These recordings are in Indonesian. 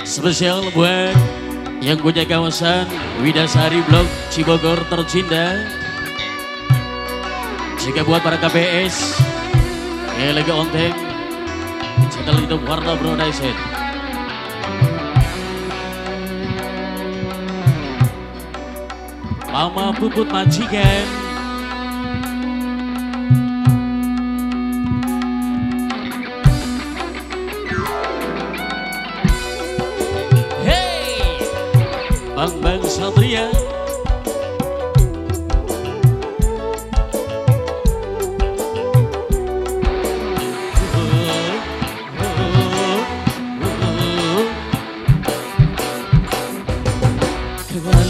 Spesial buat yang punya kawasan Widasari Blok Cibogor tercinta. Juga buat para KPS yang lagi onteng channel YouTube Warna Production. Mama Puput majikan, hey Bang Satria,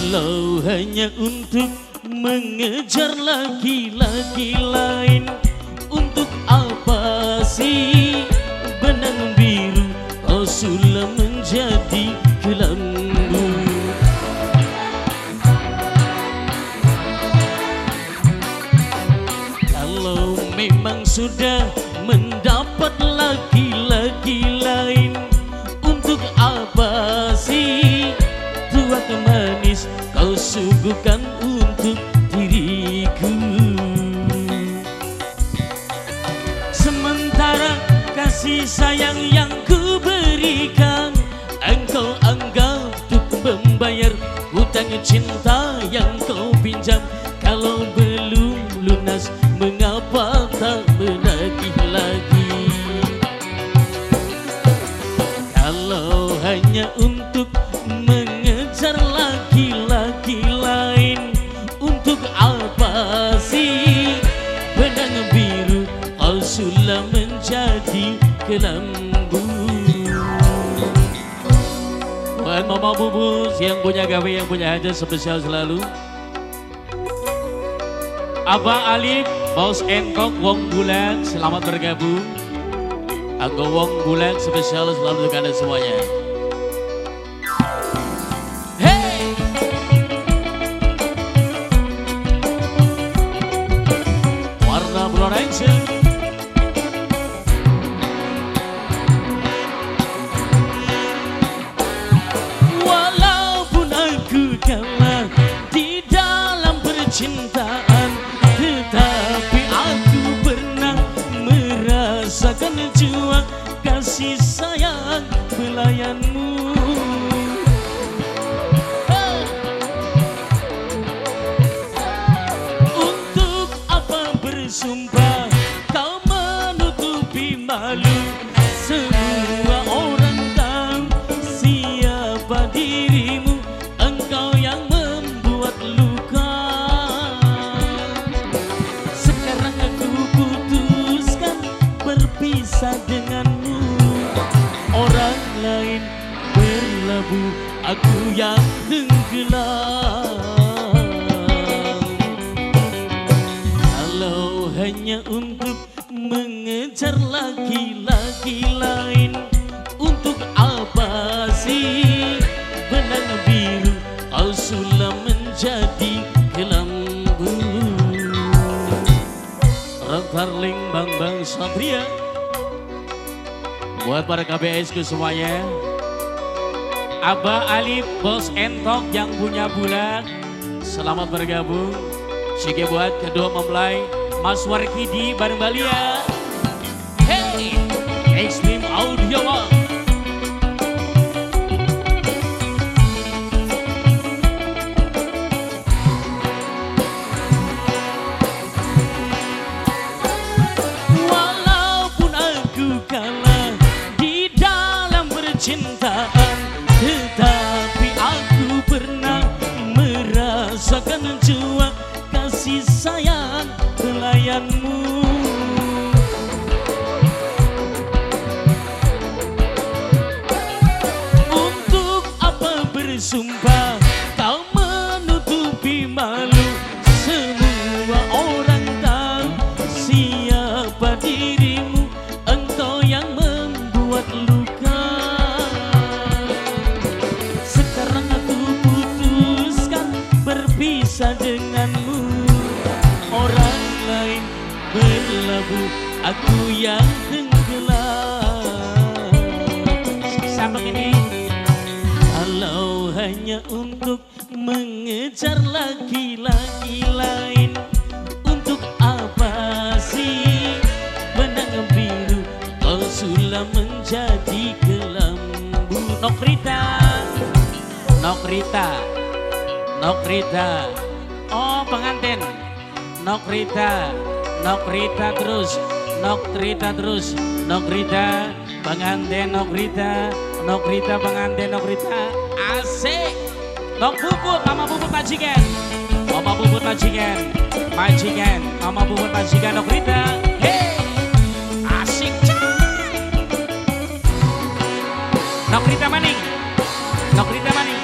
kalau hanya untuk mengejar laki-laki lain, untuk apa sih benang biru kau sudah menjadi kelambu? Kalau memang sudah mendapat laki-laki lain, untuk apa sih tuak manis kau suguhkan untuk diriku? Sementara kasih sayang yang ku berikan, engkau anggap untuk membayar hutang cinta yang kau pinjam. Kalau belum lunas, mengapa tak menagih lagi? Kalau hanya untuk mengejar laki-laki lain, untuk apa sih benang biru kau sudah menjadi kelambu? Buat Mama Bubus yang punya gawe, yang punya hajat spesial selalu. Abang Alif, Bos Engkok, Wong Bulan, selamat bergabung. Aku Wong Bulan spesial selalu untuk Anda semuanya. Walaupun aku kalah di dalam percintaan, tetapi aku pernah merasakan jua kasih sayang pelayanmu. Untuk apa bersumpah kau menutupi malu? Semua orang tahu siapa dirimu, engkau yang membuat luka. Sekarang aku putuskan berpisah denganmu. Orang lain berlabuh, aku yang tenggelam. Kalau hanya untuk mengejar laki-laki lain, untuk apa sih benang biru kau sudah menjadi kelambu? Darling Bang Satria, buat para KBS ku semuanya. Abah Alif, Bos Entok yang punya bulan, selamat bergabung. Juga buat kedua mempelai Mas Warkidi bareng Balia. Hey, Extreme Audio One. Walaupun aku kalah di dalam percintaan, tetapi aku pernah merasakan jua kasih sayang pelayanmu. Untuk apa bersumpah kau menutupi malu? Semua orang tahu siapa dirimu, engkau yang membuat luka. Sekarang aku putuskan berpisah denganmu. Orang lain berlabuh, aku yang tenggelam. satu ini. Kalau hanya untuk mengejar laki-laki lain, untuk apa sih benang biru kau sudah menjadi kelambu. Nokrita, Nokrita, Nokrita. Oh pengantin, Nokrita, Nokrita terus, Nokrita terus, Nokrita, pengantin Nokrita, Nokrita pengantin Nokrita. Asik. Nok bubut, mama bubut majikan, mama bubut majikan, majikan, mama bubut majikan Nokrita. Hey, asik coy. Nokrita maning, Nokrita maning.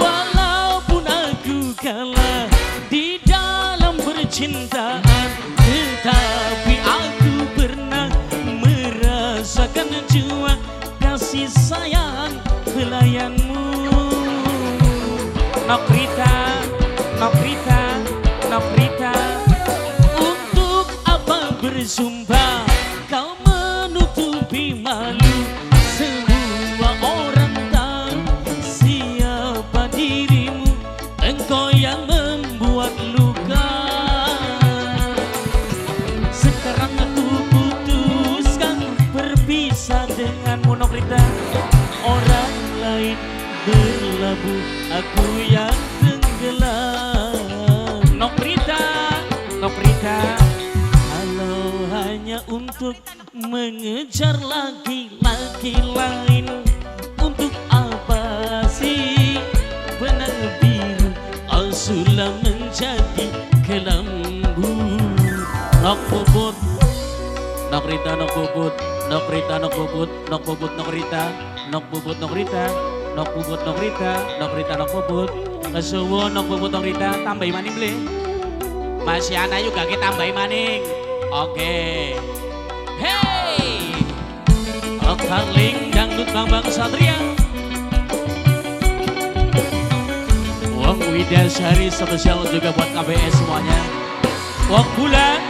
Walaupun aku kalah di dalam percintaan, tetapi aku pernah merasakan jua kasih sayang pelayanmu. Nokrita, Nokrita, Nokrita. Untuk apa bersumpah kau menutupi malu? Semua orang tahu siapa dirimu. Engkau yang membuat luka. Sekarang aku putuskan berpisah denganmu Nokrita. Orang lain berlabuh, aku yang tenggelam. Nokrita, Nokrita. Kalau hanya untuk mengejar laki-laki lain, untuk apa sih benang biru kau sudah menjadi kelambu. Nok bubut, Nokrita, nok bubut, Nokrita, nok bubut, nok bubut Nokrita, nok bubut Nokrita. Nok bubut Nokrita, Nokrita nok bubut. Kesuwun nok bubut Nokrita, tambahi maning beli. Masih anak juga kita tambahi maning. Oke. Hey. Karling dangdut Bambang Satria. Wong Widasari spesial juga buat KBS semuanya. Wong bulan.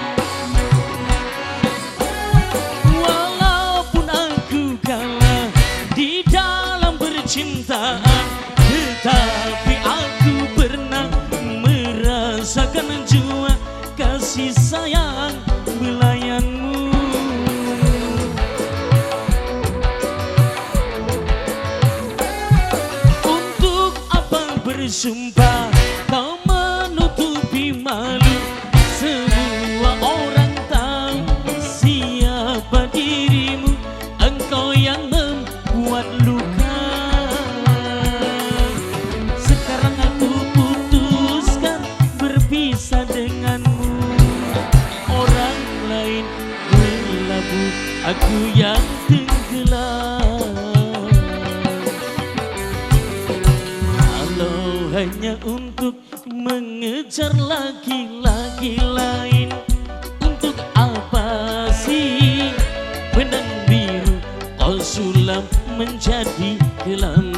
Walaupun aku kalah di dalam cintaan, tetapi aku pernah merasakan jua kasih sayang belayanmu. Untuk apa bersumpah kau menutupi malu? Semua orang tahu siapa dirimu. Engkau yang membuat luka. Denganmu orang lain berlabuh, aku yang tenggelam. Kalau hanya untuk mengejar laki-laki lain, untuk apa sih benang biru kau sulam menjadi kelam.